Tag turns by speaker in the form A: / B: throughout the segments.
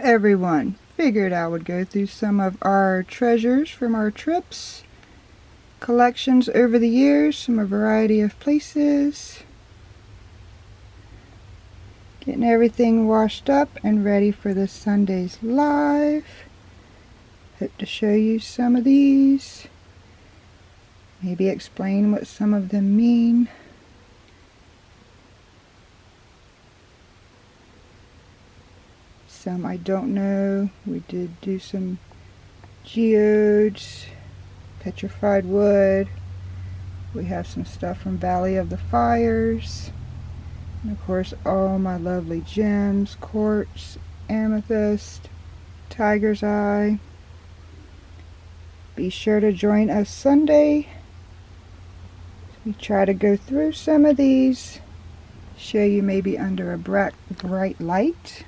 A: everyone. Figured I would go through some of our treasures from our trips, collections over the years from a variety of places. Getting everything washed up and ready for this Sunday's live. Hope to show you some of these. Maybe explain what some of them mean. Some I don't know. We did do some geodes, petrified wood. We have some stuff from Valley of the Fires. And of course all my lovely gems, quartz, amethyst, tiger's eye. Be sure to join us Sunday. We try to go through some of these, show you maybe under a bright light.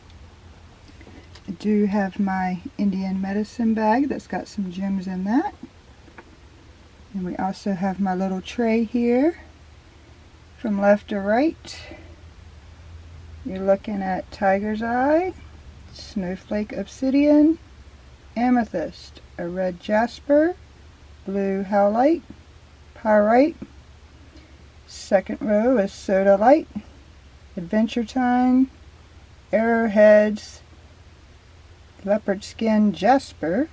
A: I do have my Indian medicine bag that's got some gems in that. And we also have my little tray here. From left to right, you're looking at tiger's eye, snowflake obsidian, amethyst, a red jasper, blue howlite, pyrite. Second row is sodalite, adventure time, arrowheads, leopard skin jasper,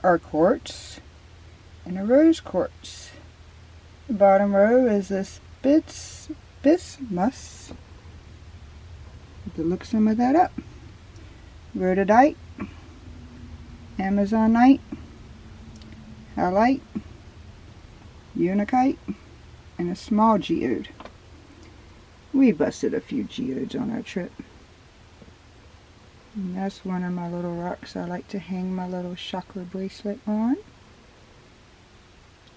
A: our quartz, and a rose quartz. The bottom row is this bismuth. To look some of that up. Rhododite, amazonite, halite, unakite, and a small geode. We busted a few geodes on our trip. And that's one of my little rocks I like to hang my little chakra bracelet on.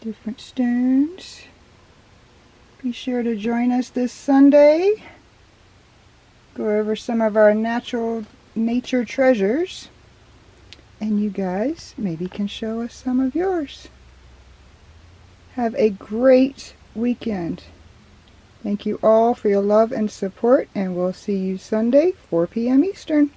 A: Different stones. Be sure to join us this Sunday. Go over some of our nature treasures. And you guys maybe can show us some of yours. Have a great weekend. Thank you all for your love and support, and we'll see you Sunday, 4 p.m. Eastern.